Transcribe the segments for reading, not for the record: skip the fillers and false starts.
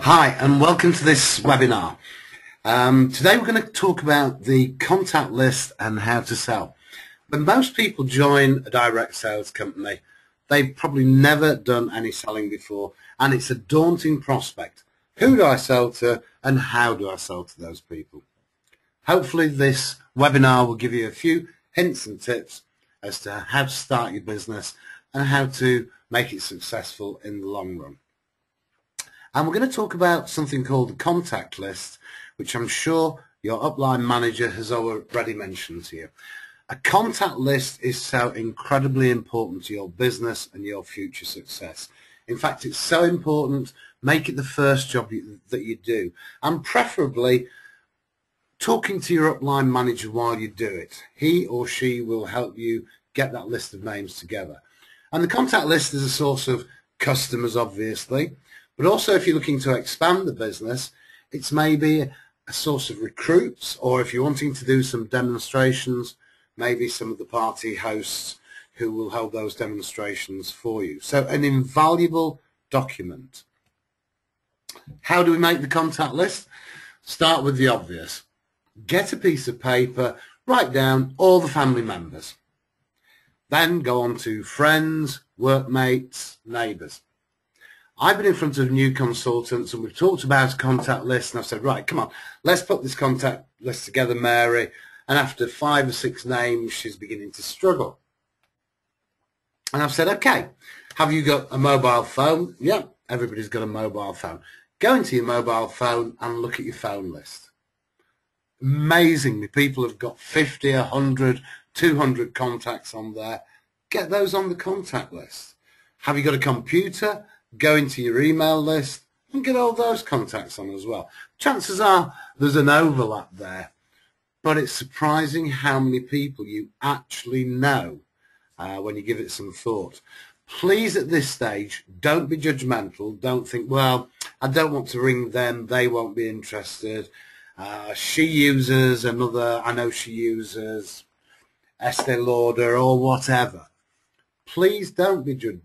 Hi and welcome to this webinar. Today we're going to talk about the contact list and how to sell. When most people join a direct sales company, they've probably never done any selling before, and it's a daunting prospect. Who do I sell to and how do I sell to those people? Hopefully this webinar will give you a few hints and tips as to how to start your business and how to make it successful in the long run. And we're going to talk about something called the contact list, which I'm sure your upline manager has already mentioned to you. A contact list is so incredibly important to your business and your future success. In fact, it's so important, make it the first job that you do. And preferably, talking to your upline manager while you do it. He or she will help you get that list of names together. And the contact list is a source of customers, obviously. But also, if you're looking to expand the business, it's maybe a source of recruits, or if you're wanting to do some demonstrations, maybe some of the party hosts who will hold those demonstrations for you. So an invaluable document. How do we make the contact list? Start with the obvious. Get a piece of paper, write down all the family members. Then go on to friends, workmates, neighbours. I've been in front of new consultants and we've talked about a contact list, and I've said, right, come on, let's put this contact list together, Mary. And after 5 or 6 names, she's beginning to struggle. And I've said, okay, have you got a mobile phone? Yep, everybody's got a mobile phone. Go into your mobile phone and look at your phone list. Amazingly, people have got 50, 100, 200 contacts on there. Get those on the contact list. Have you got a computer? Go into your email list and get all those contacts on as well. Chances are there's an overlap there, but it's surprising how many people you actually know when you give it some thought. Please, at this stage, don't be judgmental. Don't think, well, I don't want to ring them, they won't be interested. She uses another, I know she uses Estee Lauder or whatever. Please don't be judgmental.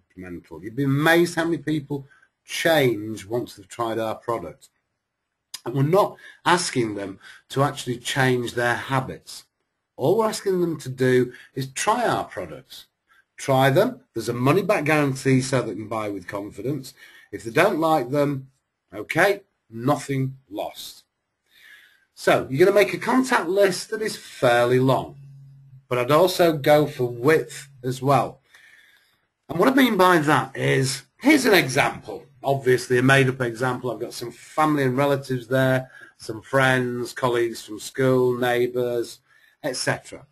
You'd be amazed how many people change once they've tried our product. And we're not asking them to actually change their habits. All we're asking them to do is try our products. Try them. There's a money-back guarantee so they can buy with confidence. If they don't like them, okay, nothing lost. So you're going to make a contact list that is fairly long. But I'd also go for width as well. And what I mean by that is, here's an example, obviously a made-up example. I've got some family and relatives there, some friends, colleagues from school, neighbours, etc.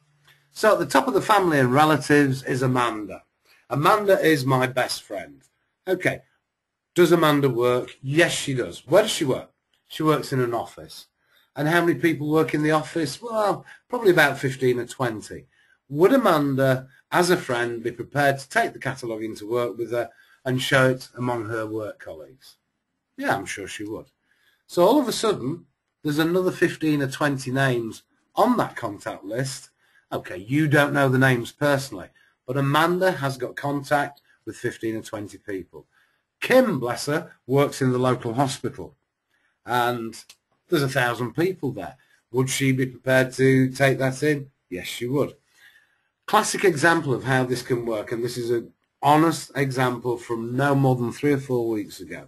So at the top of the family and relatives is Amanda. Amanda is my best friend. Okay, does Amanda work? Yes, she does. Where does she work? She works in an office. And how many people work in the office? Well, probably about 15 or 20. Would Amanda, as a friend, be prepared to take the catalogue into work with her and show it among her work colleagues? Yeah, I'm sure she would. So all of a sudden, there's another 15 or 20 names on that contact list. Okay, you don't know the names personally, but Amanda has got contact with 15 or 20 people. Kim, bless her, works in the local hospital, and there's 1,000 people there. Would she be prepared to take that in? Yes, she would. Classic example of how this can work, and this is an honest example from no more than 3 or 4 weeks ago.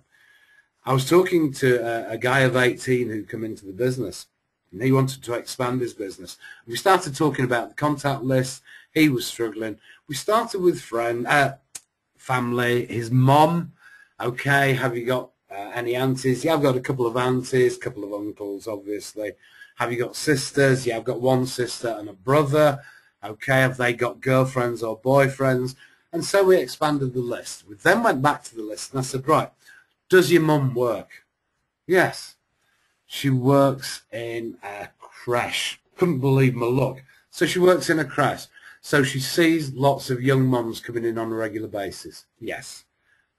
I was talking to a guy of 18 who'd come into the business, and he wanted to expand his business. We started talking about the contact list. He was struggling. We started with family, his mom. Okay, have you got any aunties? Yeah, I've got a couple of aunties, a couple of uncles, obviously. Have you got sisters? Yeah, I've got one sister and a brother. Okay, have they got girlfriends or boyfriends? And so we expanded the list. We then went back to the list and I said, right, does your mum work? Yes, she works in a creche. Couldn't believe my luck. So she works in a creche. So she sees lots of young mums coming in on a regular basis. Yes.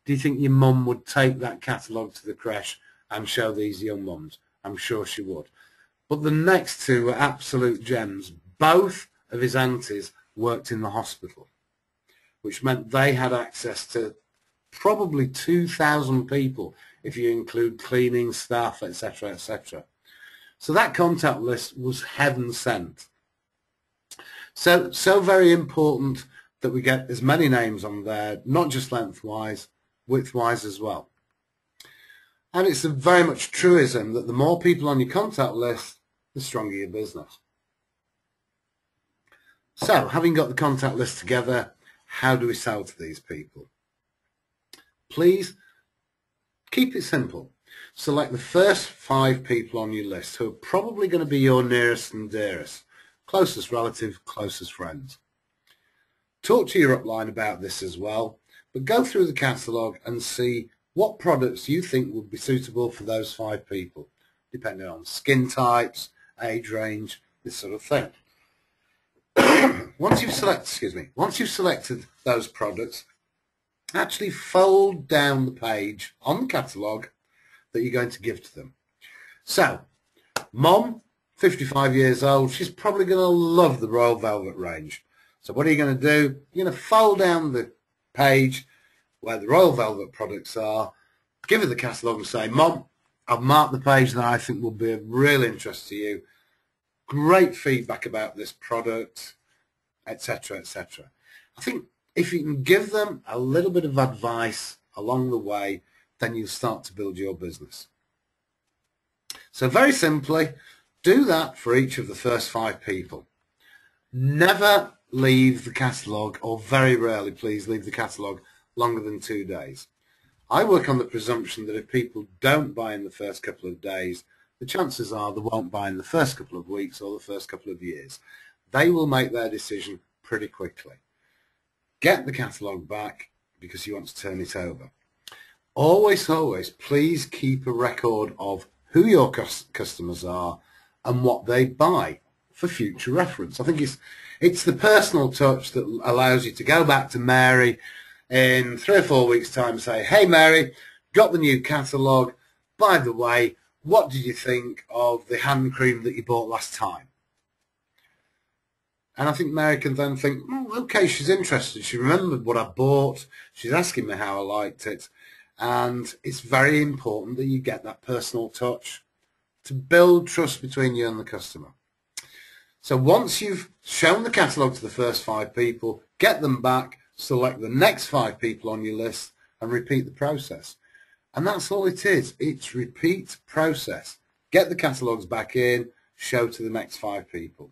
Do you think your mum would take that catalogue to the creche and show these young mums? I'm sure she would. But the next two were absolute gems. Both of his aunties worked in the hospital, which meant they had access to probably 2,000 people if you include cleaning staff, etc., etc. So that contact list was heaven sent. So very important that we get as many names on there, not just lengthwise, widthwise as well. And it's a very much truism that the more people on your contact list, the stronger your business. So, having got the contact list together, how do we sell to these people? Please keep it simple. Select the first 5 people on your list who are probably going to be your nearest and dearest, closest relative, closest friends. Talk to your upline about this as well, but go through the catalogue and see what products you think would be suitable for those 5 people, depending on skin types, age range, this sort of thing. Once you've selected those products, actually fold down the page on the catalogue that you're going to give to them. So, Mom, 55 years old, she's probably going to love the Royal Velvet range. So what are you going to do? You're going to fold down the page where the Royal Velvet products are, give her the catalogue and say, Mom, I've marked the page that I think will be of real interest to you. Great feedback about this product, etc., etc. I think if you can give them a little bit of advice along the way, then you'll start to build your business. So very simply, do that for each of the first 5 people. Never leave the catalogue, or very rarely, please, leave the catalogue longer than 2 days. I work on the presumption that if people don't buy in the first couple of days, the chances are they won't buy in the first couple of weeks or the first couple of years. They will make their decision pretty quickly. Get the catalogue back because you want to turn it over. Always, always, please keep a record of who your customers are and what they buy for future reference. I think it's the personal touch that allows you to go back to Mary in 3 or 4 weeks' time and say, hey Mary, got the new catalogue. By the way, what did you think of the hand cream that you bought last time? And I think Mary can then think, oh, okay, she's interested. She remembered what I bought. She's asking me how I liked it. And it's very important that you get that personal touch to build trust between you and the customer. So once you've shown the catalogue to the first 5 people, get them back, select the next 5 people on your list and repeat the process. And that's all it is. It's repeat process. Get the catalogues back in, show to the next 5 people.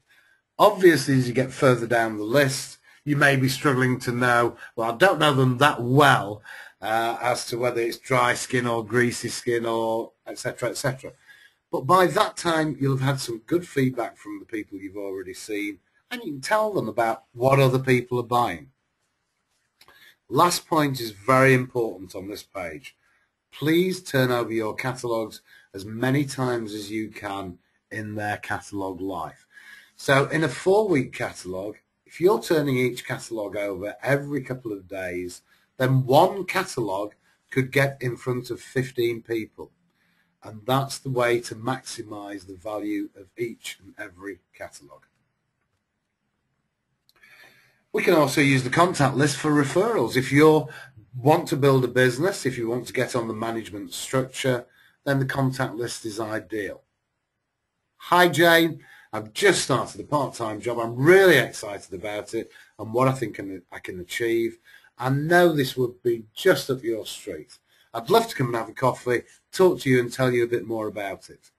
Obviously, as you get further down the list, you may be struggling to know, well, I don't know them that well as to whether it's dry skin or greasy skin or etc., etc. But by that time, you'll have had some good feedback from the people you've already seen, and you can tell them about what other people are buying. Last point is very important on this page. Please turn over your catalogues as many times as you can in their catalogue life. So in a 4-week catalogue, if you're turning each catalogue over every couple of days, then one catalogue could get in front of 15 people. And that's the way to maximise the value of each and every catalogue. We can also use the contact list for referrals. If you want to build a business, if you want to get on the management structure, then the contact list is ideal. Hi Jane, I've just started a part-time job. I'm really excited about it and what I think I can achieve. I know this would be just up your street. I'd love to come and have a coffee, talk to you and tell you a bit more about it.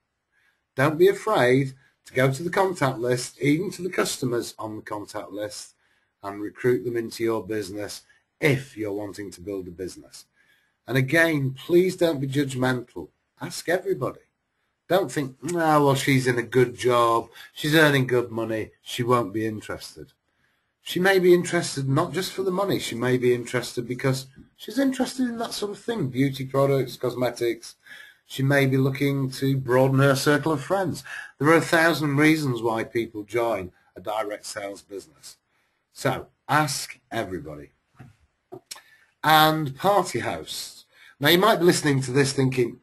Don't be afraid to go to the contact list, even to the customers on the contact list, and recruit them into your business if you're wanting to build a business. And again, please don't be judgmental. Ask everybody. Don't think, oh, well, she's in a good job, she's earning good money, she won't be interested. She may be interested not just for the money, she may be interested because she's interested in that sort of thing, beauty products, cosmetics. She may be looking to broaden her circle of friends. There are 1,000 reasons why people join a direct sales business. So ask everybody. And party hosts. Now you might be listening to this thinking,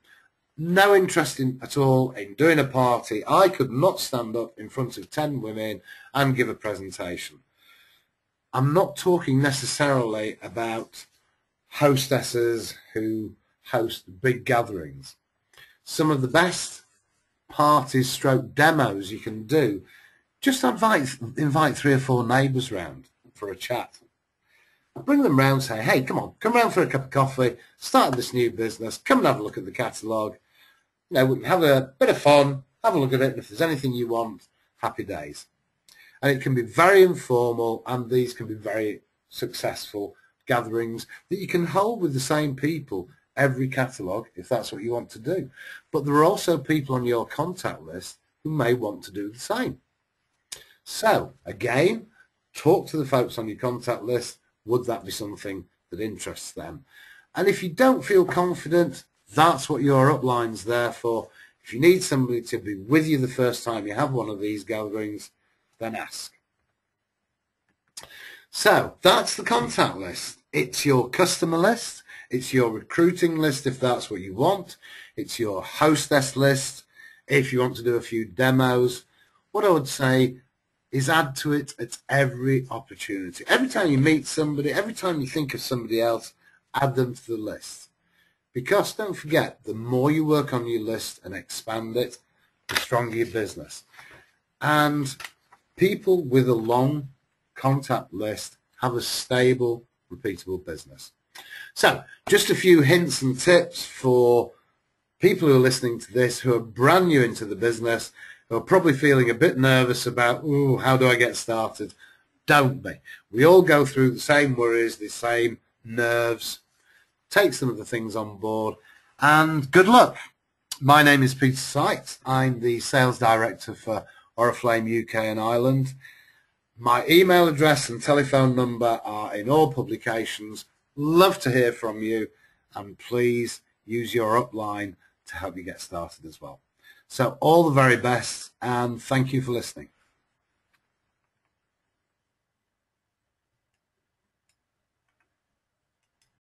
no interest at all in doing a party. I could not stand up in front of 10 women and give a presentation. I'm not talking necessarily about hostesses who host big gatherings. Some of the best parties stroke demos you can do, just invite 3 or 4 neighbours round for a chat. Bring them round, say, hey, come on, come round for a cup of coffee, start this new business, come and have a look at the catalogue. You know, we can have a bit of fun, have a look at it, and if there's anything you want, happy days. And it can be very informal, and these can be very successful gatherings that you can hold with the same people every catalogue if that's what you want to do. But there are also people on your contact list who may want to do the same. So, again, talk to the folks on your contact list. Would that be something that interests them? And if you don't feel confident, that's what your upline's there for. If you need somebody to be with you the first time you have one of these gatherings, then ask. So that's the contact list. It's your customer list. It's your recruiting list if that's what you want. It's your hostess list if you want to do a few demos. What I would say is add to it at every opportunity. Every time you meet somebody, every time you think of somebody else, add them to the list. Because don't forget, the more you work on your list and expand it, the stronger your business. And people with a long contact list have a stable, repeatable business. So just a few hints and tips for people who are listening to this who are brand new into the business, who are probably feeling a bit nervous about, ooh, how do I get started? Don't be. We all go through the same worries, the same nerves. Take some of the things on board and good luck. My name is Peter Sykes. I'm the sales director for Oriflame UK and Ireland. My email address and telephone number are in all publications. Love to hear from you, and please use your upline to help you get started as well. So all the very best, and thank you for listening.